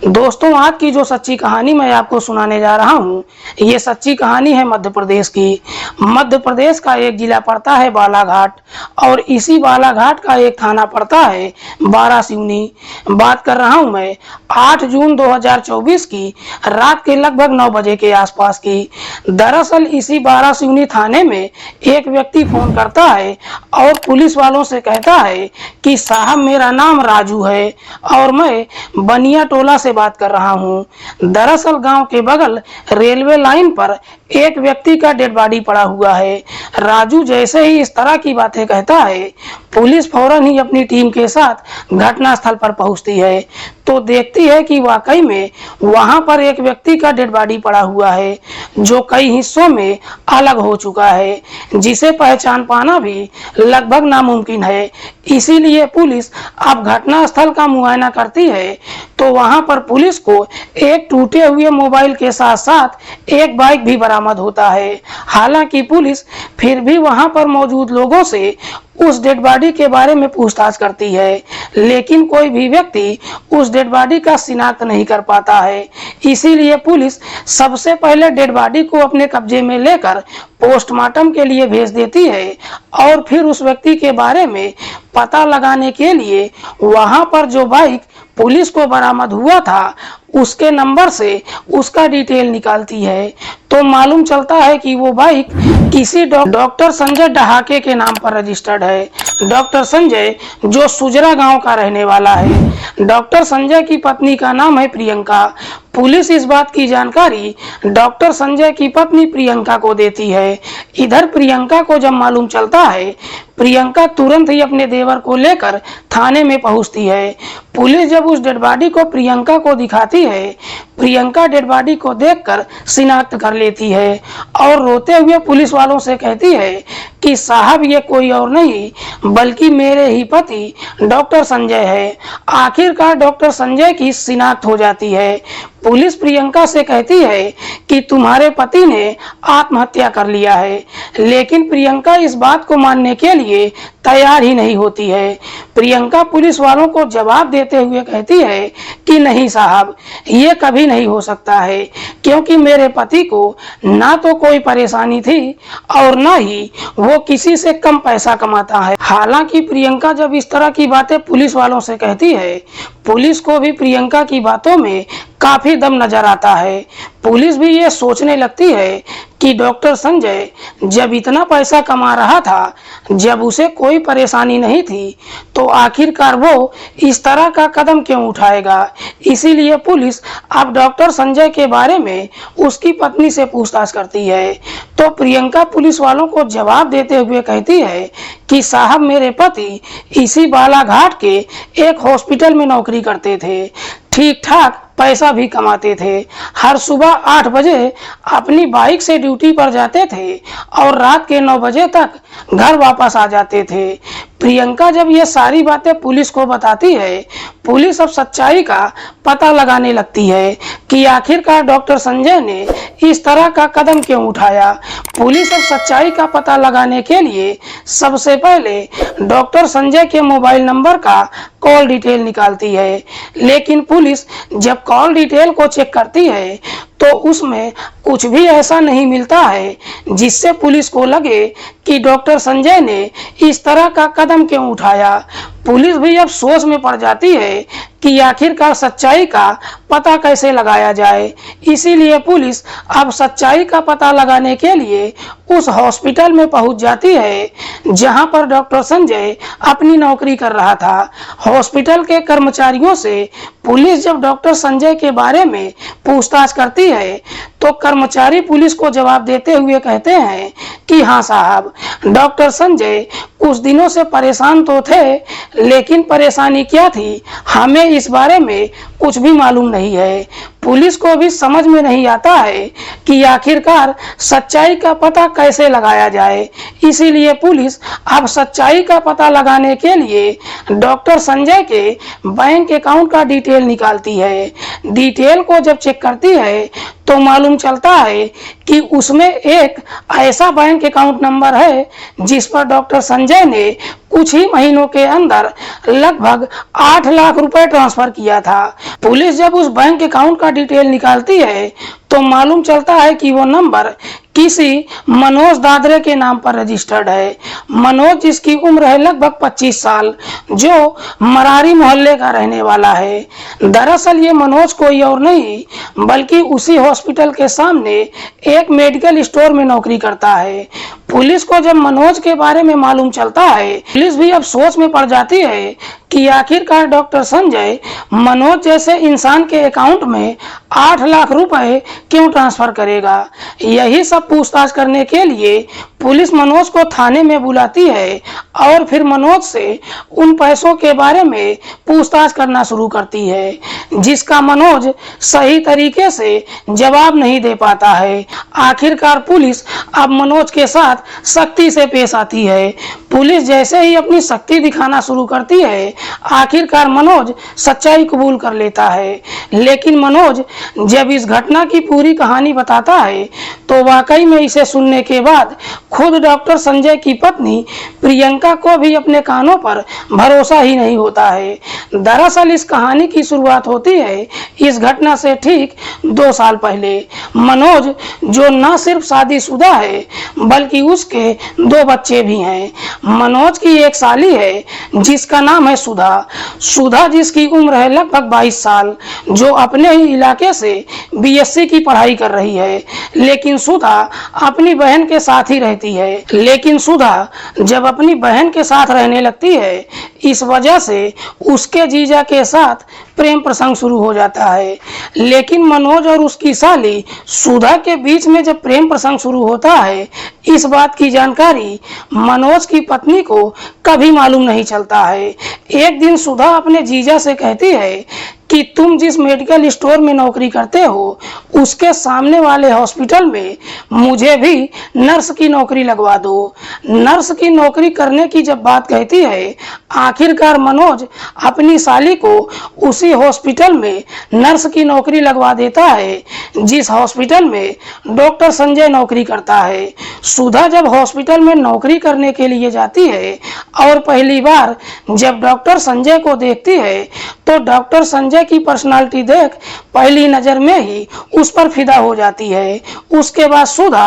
दोस्तों, आज की जो सच्ची कहानी मैं आपको सुनाने जा रहा हूँ, ये सच्ची कहानी है मध्य प्रदेश की। मध्य प्रदेश का एक जिला पड़ता है बालाघाट और इसी बालाघाट का एक थाना पड़ता है बारासिवनी। बात कर रहा हूँ मैं 8 जून 2024 की रात के लगभग 9 बजे के आसपास की। दरअसल इसी बारासिवनी थाने में एक व्यक्ति फोन करता है और पुलिस वालों से कहता है कि साहब, मेरा नाम राजू है और मैं बनिया टोला से बात कर रहा हूं। दरअसल गांव के बगल रेलवे लाइन पर एक व्यक्ति का डेड बॉडी पड़ा हुआ है। राजू जैसे ही इस तरह की बातें कहता है, पुलिस फौरन ही अपनी टीम के साथ घटनास्थल पर पहुंचती है तो देखती है कि वाकई में वहां पर एक व्यक्ति का डेड बॉडी पड़ा हुआ है जो कई हिस्सों में अलग हो चुका है, जिसे पहचान पाना भी लगभग नामुमकिन है। इसीलिए पुलिस अब घटनास्थल का मुआयना करती है तो वहां पर पुलिस को एक टूटे हुए मोबाइल के साथ साथ एक बाइक भी बरामद होता है। हालांकि पुलिस फिर भी वहां पर मौजूद लोगों से उस डेड बॉडी के बारे में पूछताछ करती है, लेकिन कोई भी व्यक्ति उस डेड बॉडी का शिनाख्त नहीं कर पाता है। इसीलिए पुलिस सबसे पहले डेड बॉडी को अपने कब्जे में लेकर पोस्टमार्टम के लिए भेज देती है और फिर उस व्यक्ति के बारे में पता लगाने के लिए वहां पर जो बाइक पुलिस को बरामद हुआ था उसके नंबर से उसका डिटेल निकालती है तो मालूम चलता है कि वो बाइक किसी डॉक्टर संजय डहाके के नाम पर रजिस्टर्ड है। डॉक्टर संजय जो सुजरा गांव का रहने वाला है। डॉक्टर संजय की पत्नी का नाम है प्रियंका। पुलिस इस बात की जानकारी डॉक्टर संजय की पत्नी प्रियंका को देती है। इधर प्रियंका को जब मालूम चलता है, प्रियंका तुरंत ही अपने देवर को लेकर थाने में पहुंचती है। पुलिस जब उस डेड बॉडी को प्रियंका को दिखाती है, प्रियंका डेड बॉडी को देखकर शिनाख्त कर लेती है और रोते हुए पुलिस वालों से कहती है कि साहब, ये कोई और नहीं बल्कि मेरे ही पति डॉक्टर संजय है। आखिरकार डॉक्टर संजय की शिनाख्त हो जाती है। पुलिस प्रियंका से कहती है कि तुम्हारे पति ने आत्महत्या कर लिया है, लेकिन प्रियंका इस बात को मानने के लिए तैयार ही नहीं होती है। प्रियंका पुलिस वालों को जवाब देते हुए कहती है कि नहीं साहब, ये कभी नहीं हो सकता है, क्योंकि मेरे पति को ना तो कोई परेशानी थी और ना ही वो किसी से कम पैसा कमाता है। हालांकि प्रियंका जब इस तरह की बातें पुलिस वालों से कहती है, पुलिस को भी प्रियंका की बातों में काफी दम नजर आता है। पुलिस भी ये सोचने लगती है कि डॉक्टर संजय जब इतना पैसा कमा रहा था, जब उसे कोई परेशानी नहीं थी, तो आखिरकार वो इस तरह का कदम क्यों उठाएगा। इसीलिए पुलिस अब डॉक्टर संजय के बारे में उसकी पत्नी से पूछताछ करती है तो प्रियंका पुलिस वालों को जवाब देते हुए कहती है कि साहब, मेरे पति इसी बालाघाट के एक हॉस्पिटल में नौकरी करते थे, ठीक ठाक पैसा भी कमाते थे। हर सुबह 8 बजे अपनी बाइक से ड्यूटी पर जाते थे और रात के 9 बजे तक घर वापस आ जाते थे। प्रियंका जब ये सारी बातें पुलिस को बताती है, पुलिस अब सच्चाई का पता लगाने लगती है कि आखिरकार डॉक्टर संजय ने इस तरह का कदम क्यों उठाया। पुलिस अब सच्चाई का पता लगाने के लिए सबसे पहले डॉक्टर संजय के मोबाइल नंबर का कॉल डिटेल निकालती है, लेकिन पुलिस जब कॉल डिटेल को चेक करती है तो उसमें कुछ भी ऐसा नहीं मिलता है जिससे पुलिस को लगे कि डॉक्टर संजय ने इस तरह का कदम क्यों उठाया। पुलिस भी अब सोच में पड़ जाती है कि आखिरकार सच्चाई का पता कैसे लगाया जाए। इसीलिए पुलिस अब सच्चाई का पता लगाने के लिए उस हॉस्पिटल में पहुंच जाती है जहां पर डॉक्टर संजय अपनी नौकरी कर रहा था। हॉस्पिटल के कर्मचारियों से पुलिस जब डॉक्टर संजय के बारे में पूछताछ करती है तो कर्मचारी पुलिस को जवाब देते हुए कहते हैं कि हाँ साहब, डॉक्टर संजय कुछ दिनों से परेशान तो थे, लेकिन परेशानी क्या थी हमें इस बारे में कुछ भी मालूम नहीं है। पुलिस को भी समझ में नहीं आता है कि आखिरकार सच्चाई का पता कैसे लगाया जाए। इसीलिए पुलिस अब सच्चाई का पता लगाने के लिए डॉक्टर संजय के बैंक अकाउंट का डिटेल निकालती है। डिटेल को जब चेक करती है तो मालूम चलता है कि उसमें एक ऐसा बैंक अकाउंट नंबर है जिस पर डॉक्टर संजय संजय ने कुछ ही महीनों के अंदर लगभग 8 लाख रुपए ट्रांसफर किया था। पुलिस जब उस बैंक अकाउंट का डिटेल निकालती है तो मालूम चलता है कि वो नंबर किसी मनोज दादरे के नाम पर रजिस्टर्ड है। मनोज, जिसकी उम्र है लगभग 25 साल, जो मरारी मोहल्ले का रहने वाला है। दरअसल ये मनोज कोई और नहीं बल्कि उसी हॉस्पिटल के सामने एक मेडिकल स्टोर में नौकरी करता है। पुलिस को जब मनोज के बारे में मालूम चलता है, पुलिस भी अब सोच में पड़ जाती है कि आखिरकार डॉक्टर संजय मनोज जैसे इंसान के अकाउंट में 8 लाख रुपए क्यों ट्रांसफर करेगा। यही सब पूछताछ करने के लिए पुलिस मनोज को थाने में बुलाती है और फिर मनोज से उन पैसों के बारे में पूछताछ करना शुरू करती है, जिसका मनोज सही तरीके से जवाब नहीं दे पाता है। आखिरकार पुलिस अब मनोज के साथ सख्ती से पेश आती है। पुलिस जैसे ही अपनी शक्ति दिखाना शुरू करती है, आखिरकार मनोज सच्चाई कबूल कर लेता है। लेकिन मनोज जब इस घटना की पूरी कहानी बताता है तो वाकई में इसे सुनने के बाद खुद डॉक्टर संजय की पत्नी प्रियंका को भी अपने कानों पर भरोसा ही नहीं होता है। दरअसल इस कहानी की शुरुआत होती है इस घटना से ठीक 2 साल पहले। मनोज, जो न सिर्फ शादीशुदा है बल्कि उसके 2 बच्चे भी हैं। मनोज की एक साली है जिसका नाम है सुधा। सुधा, जिसकी उम्र है लगभग 22 साल, जो अपने ही इलाके से बीएससी की पढ़ाई कर रही है। लेकिन सुधा अपनी बहन के साथ ही रहती है। लेकिन सुधा जब अपनी बहन के साथ रहने लगती है, इस वजह से उसके जीजा के साथ प्रेम प्रसंग शुरू हो जाता है। लेकिन मनोज और उसकी साली सुधा के बीच में जब प्रेम प्रसंग शुरू होता है, इस बात की जानकारी मनोज की पत्नी को कभी मालूम नहीं चलता है। एक दिन सुधा अपने जीजा से कहती है कि तुम जिस मेडिकल स्टोर में नौकरी करते हो उसके सामने वाले हॉस्पिटल में मुझे भी नर्स की नौकरी लगवा दो। नर्स की नौकरी करने की जब बात कहती है, आखिरकार मनोज अपनी साली को उसी हॉस्पिटल में नर्स की नौकरी लगवा देता है जिस हॉस्पिटल में डॉक्टर संजय नौकरी करता है। सुधा जब हॉस्पिटल में नौकरी करने के लिए जाती है और पहली बार जब डॉक्टर संजय को देखती है तो डॉक्टर संजय की पर्सनालिटी देख पहली नजर में ही उस पर फिदा हो जाती है। उसके बाद सुधा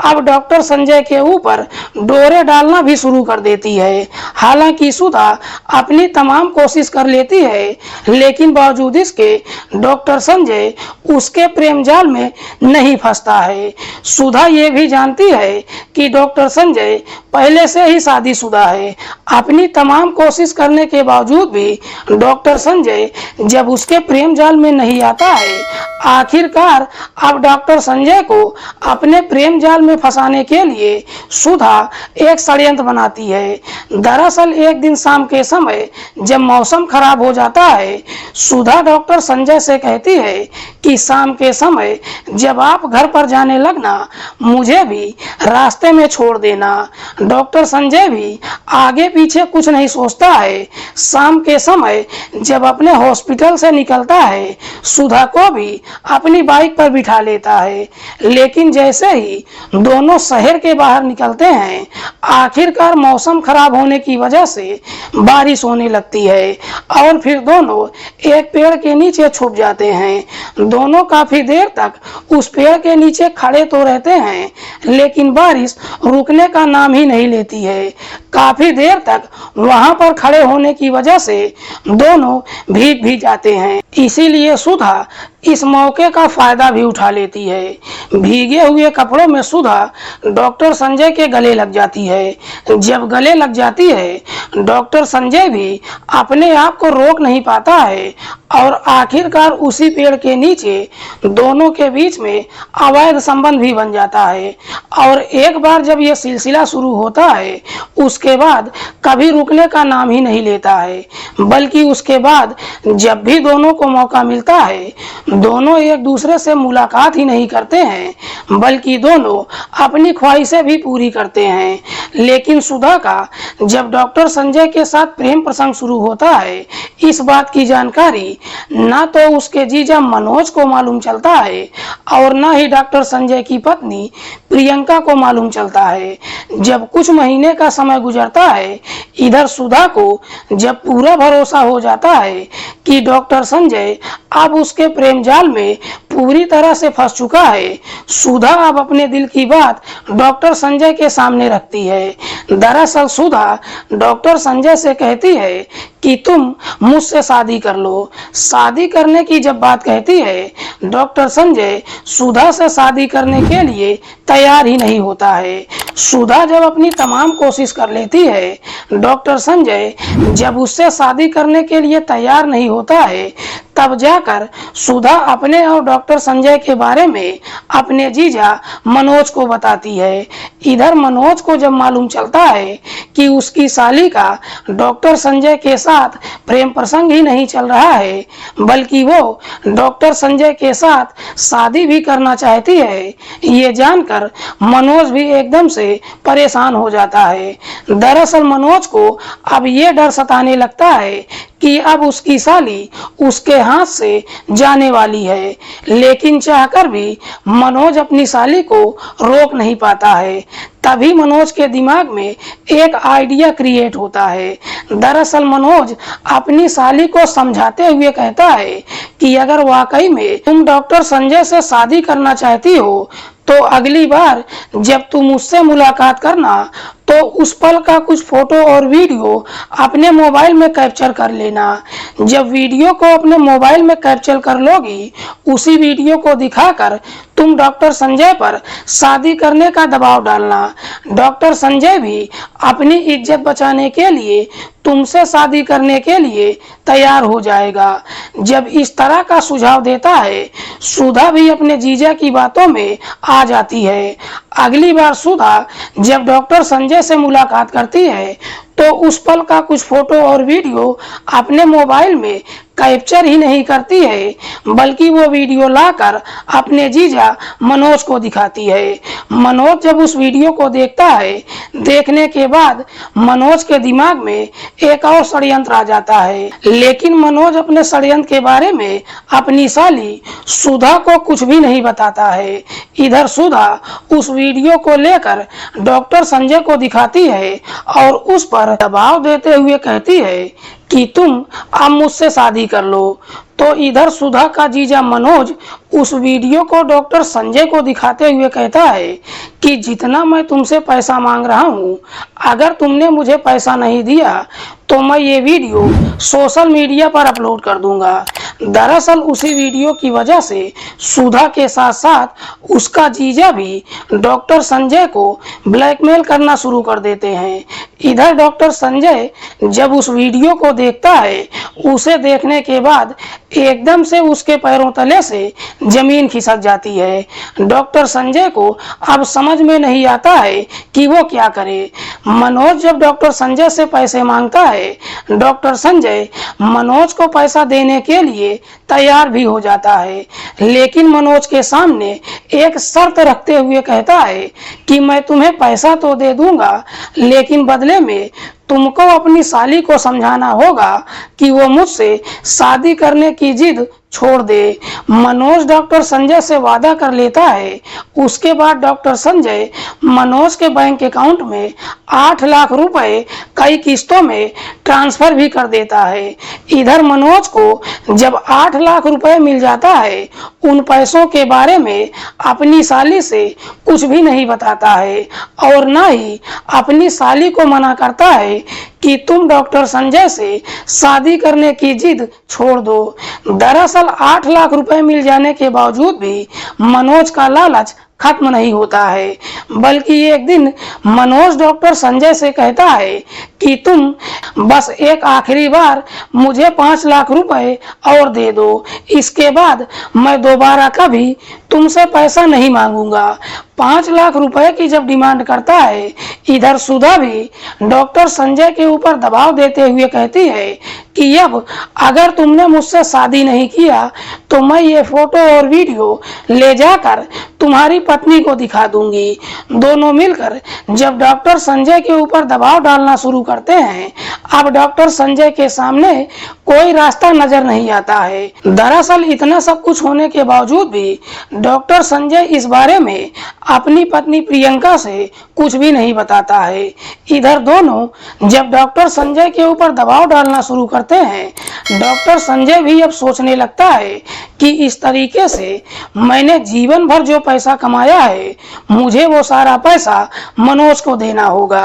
अब डॉक्टर संजय के ऊपर डोरे डालना भी शुरू कर देती है। हालांकि सुधा अपनी तमाम कोशिश कर लेती है, लेकिन बावजूद इसके डॉक्टर संजय उसके प्रेम जाल में नहीं फंसता है। सुधा ये भी जानती है कि डॉक्टर संजय पहले से ही शादीशुदा है। अपनी तमाम कोशिश करने के बावजूद भी डॉक्टर संजय जब उसके प्रेम जाल में नहीं आता है, आखिरकार अब डॉक्टर संजय को अपने प्रेम जाल में फंसाने के लिए सुधा एक षड्यंत्र बनाती है। दरअसल एक दिन शाम के समय जब मौसम खराब हो जाता है, सुधा डॉक्टर संजय से कहती है कि शाम के समय जब आप घर पर जाने लगना, मुझे भी रास्ते में छोड़ देना। डॉक्टर संजय भी आगे पीछे कुछ नहीं सोचता है। शाम के समय जब अपने हॉस्पिटल से निकलता है, सुधा को भी अपनी बाइक पर बिठा लेता है। लेकिन जैसे ही दोनों शहर के बाहर निकलते हैं, आखिरकार मौसम खराब होने की वजह से बारिश होने लगती है और फिर दोनों एक पेड़ के नीचे छुप जाते हैं। दोनों काफी देर तक उस पेड़ के नीचे खड़े तो रहते हैं, लेकिन बारिश रुकने का नाम ही नहीं लेती है। काफी देर तक वहां पर खड़े होने की वजह से दोनों भीग भी जाते हैं। इसीलिए सुधा इस मौके का फायदा भी उठा लेती है। भीगे हुए कपड़ों में सुधा डॉक्टर संजय के गले लग जाती है। जब गले लग जाती है, डॉक्टर संजय भी अपने आप को रोक नहीं पाता है और आखिरकार उसी पेड़ के नीचे दोनों के बीच में अवैध संबंध भी बन जाता है। और एक बार जब यह सिलसिला शुरू होता है, उसके बाद कभी रुकने का नाम ही नहीं लेता है, बल्कि उसके बाद जब भी दोनों को मौका मिलता है, दोनों एक दूसरे से मुलाकात ही नहीं करते हैं बल्कि दोनों अपनी ख्वाहिशें भी पूरी करते हैं। लेकिन सुधा का जब डॉक्टर संजय के साथ प्रेम प्रसंग शुरू होता है, इस बात की जानकारी ना तो उसके जीजा मनोज को मालूम चलता है और ना ही डॉक्टर संजय की पत्नी प्रियंका को मालूम चलता है। जब कुछ महीने का समय गुजरता है, इधर सुधा को जब पूरा भरोसा हो जाता है कि डॉक्टर संजय अब उसके प्रेम जाल में पूरी तरह से फंस चुका है, सुधा अब अपने दिल की बात डॉक्टर संजय के सामने रखती है। दरअसल सुधा डॉक्टर संजय से कहती है कि तुम मुझसे शादी कर लो। शादी करने की जब बात कहती है, डॉक्टर संजय सुधा से शादी करने के लिए तैयार ही नहीं होता है। सुधा जब अपनी तमाम कोशिश कर लेती है, डॉक्टर संजय जब उससे शादी करने के लिए तैयार नहीं होता है, तब जाकर सुधा अपने और डॉक्टर संजय के बारे में अपने जीजा मनोज को बताती है। इधर मनोज को जब मालूम चलता है कि उसकी साली का डॉक्टर संजय के साथ प्रेम प्रसंग ही नहीं चल रहा है बल्कि वो डॉक्टर संजय के साथ शादी भी करना चाहती है, ये जानकर मनोज भी एकदम से परेशान हो जाता है। दरअसल मनोज को अब ये डर सताने लगता है कि अब उसकी साली उसके हाथ से जाने वाली है, लेकिन चाहकर भी मनोज अपनी साली को रोक नहीं पाता है। तभी मनोज के दिमाग में एक आइडिया क्रिएट होता है। दरअसल मनोज अपनी साली को समझाते हुए कहता है कि अगर वाकई में तुम डॉक्टर संजय से शादी करना चाहती हो तो अगली बार जब तुम उससे मुलाकात करना तो उस पल का कुछ फोटो और वीडियो अपने मोबाइल में कैप्चर कर लेना। जब वीडियो को अपने मोबाइल में कैप्चर कर लोगी, उसी वीडियो को दिखाकर तुम डॉक्टर संजय पर शादी करने का दबाव डालना। डॉक्टर संजय भी अपनी इज्जत बचाने के लिए तुमसे शादी करने के लिए तैयार हो जाएगा। जब इस तरह का सुझाव देता है, सुधा भी अपने जीजा की बातों में आ जाती है। अगली बार सुधा जब डॉक्टर संजय से मुलाकात करती है तो उस पल का कुछ फोटो और वीडियो अपने मोबाइल में कैप्चर ही नहीं करती है बल्कि वो वीडियो लाकर अपने जीजा मनोज को दिखाती है। मनोज जब उस वीडियो को देखता है, देखने के बाद मनोज के दिमाग में एक और षड्यंत्र आ जाता है, लेकिन मनोज अपने षड्यंत्र के बारे में अपनी साली सुधा को कुछ भी नहीं बताता है। इधर सुधा उस वीडियो को लेकर डॉक्टर संजय को दिखाती है और उस पर दबाव देते हुए कहती है कि तुम अब मुझसे शादी कर लो। तो इधर सुधा का जीजा मनोज उस वीडियो को डॉक्टर संजय को दिखाते हुए कहता है कि जितना मैं तुमसे पैसा मांग रहा हूँ, अगर तुमने मुझे पैसा नहीं दिया तो मैं ये वीडियो सोशल मीडिया पर अपलोड कर दूंगा। दरअसल उसी वीडियो की वजह से सुधा के साथ साथ उसका जीजा भी डॉक्टर संजय को ब्लैकमेल करना शुरू कर देते हैं। इधर डॉक्टर संजय जब उस वीडियो को देखता है, उसे देखने के बाद एकदम से उसके पैरों तले से जमीन खिसक जाती है। डॉक्टर संजय को अब समझ में नहीं आता है कि वो क्या करे। मनोज जब डॉक्टर संजय से पैसे मांगता है, डॉक्टर संजय मनोज को पैसा देने के लिए तैयार भी हो जाता है, लेकिन मनोज के सामने एक शर्त रखते हुए कहता है कि मैं तुम्हें पैसा तो दे दूंगा, लेकिन बदले में तुमको अपनी साली को समझाना होगा कि वो मुझसे शादी करने की जिद छोड़ दे। मनोज डॉक्टर संजय से वादा कर लेता है। उसके बाद डॉक्टर संजय मनोज के बैंक अकाउंट में 8 लाख रुपए कई किस्तों में ट्रांसफर भी कर देता है। इधर मनोज को जब 8 लाख रुपए मिल जाता है, उन पैसों के बारे में अपनी साली से कुछ भी नहीं बताता है और ना ही अपनी साली को मना करता है कि तुम डॉक्टर संजय से शादी करने की जिद छोड़ दो। दरअसल 8 लाख रुपए मिल जाने के बावजूद भी मनोज का लालच खत्म नहीं होता है, बल्कि एक दिन मनोज डॉक्टर संजय से कहता है कि तुम बस एक आखिरी बार मुझे 5 लाख रुपए और दे दो, इसके बाद मैं दोबारा कभी तुमसे पैसा नहीं मांगूंगा। 5 लाख रुपए की जब डिमांड करता है, इधर सुधा भी डॉक्टर संजय के ऊपर दबाव देते हुए कहती है कि अब अगर तुमने मुझसे शादी नहीं किया तो मैं ये फोटो और वीडियो ले जाकर तुम्हारी पत्नी को दिखा दूंगी। दोनों मिलकर जब डॉक्टर संजय के ऊपर दबाव डालना शुरू करते हैं। अब डॉक्टर संजय के सामने कोई रास्ता नजर नहीं आता है। दरअसल इतना सब कुछ होने के बावजूद भी डॉक्टर संजय इस बारे में अपनी पत्नी प्रियंका से कुछ भी नहीं बताता है। इधर दोनों जब डॉक्टर संजय के ऊपर दबाव डालना शुरू करते हैं, डॉक्टर संजय भी अब सोचने लगता है कि इस तरीके से मैंने जीवन भर जो पैसा कमाया है, मुझे वो सारा पैसा मनोज को देना होगा।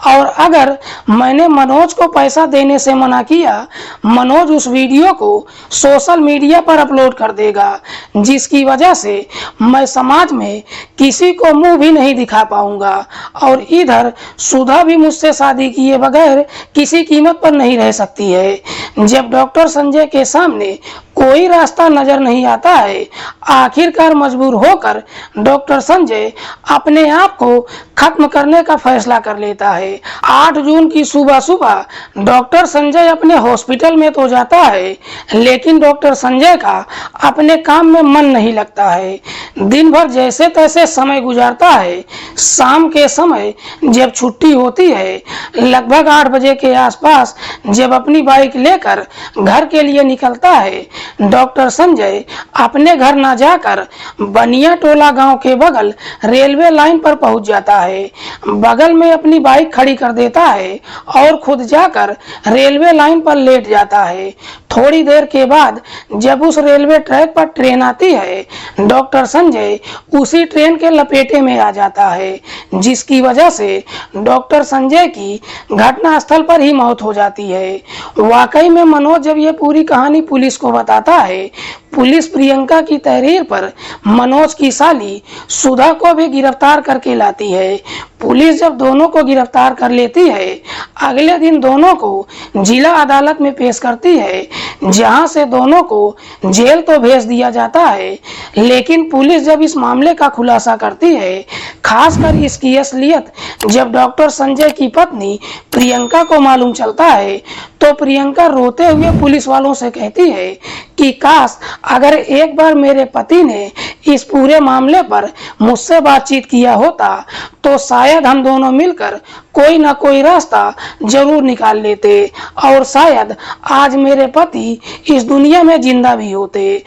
और अगर मैंने मनोज को पैसा देने से मना किया, मनोज उस वीडियो को सोशल मीडिया पर अपलोड कर देगा, जिसकी वजह से मैं समाज में किसी को मुंह भी नहीं दिखा पाऊंगा। और इधर सुधा भी मुझसे शादी किए बगैर किसी कीमत पर नहीं रह सकती है। जब डॉक्टर संजय के सामने कोई रास्ता नजर नहीं आता है, आखिरकार मजबूर होकर डॉक्टर संजय अपने आप को खत्म करने का फैसला कर लेता है। 8 जून की सुबह सुबह डॉक्टर संजय अपने हॉस्पिटल में तो जाता है, लेकिन डॉक्टर संजय का अपने काम में मन नहीं लगता है। दिन भर जैसे तैसे समय गुजारता है। शाम के समय जब छुट्टी होती है, लगभग 8 बजे के आसपास जब अपनी बाइक लेकर घर के लिए निकलता है, डॉक्टर संजय अपने घर ना जाकर बनिया टोला गांव के बगल रेलवे लाइन पर पहुंच जाता है। बगल में अपनी बाइक खड़ी कर देता है और खुद जाकर रेलवे लाइन पर लेट जाता है। थोड़ी देर के बाद जब उस रेलवे ट्रैक पर ट्रेन आती है, डॉक्टर संजय उसी ट्रेन के लपेटे में आ जाता है, जिसकी वजह से डॉक्टर संजय की घटनास्थल पर ही मौत हो जाती है। वाकई में मनोज जब ये पूरी कहानी पुलिस को बताता है, पुलिस प्रियंका की तहरीर पर मनोज की साली सुधा को भी गिरफ्तार करके लाती है। पुलिस जब दोनों को गिरफ्तार कर लेती है, अगले दिन दोनों को जिला अदालत में पेश करती है, जहां से दोनों को जेल तो भेज दिया जाता है। लेकिन पुलिस जब इस मामले का खुलासा करती है, खासकर इसकी असलियत जब डॉक्टर संजय की पत्नी प्रियंका को मालूम चलता है, तो प्रियंका रोते हुए पुलिस वालों से कहती है कि काश अगर एक बार मेरे पति ने इस पूरे मामले पर मुझसे बातचीत किया होता, तो शायद हम दोनों मिलकर कोई ना कोई रास्ता जरूर निकाल लेते और शायद आज मेरे पति इस दुनिया में जिंदा भी होते।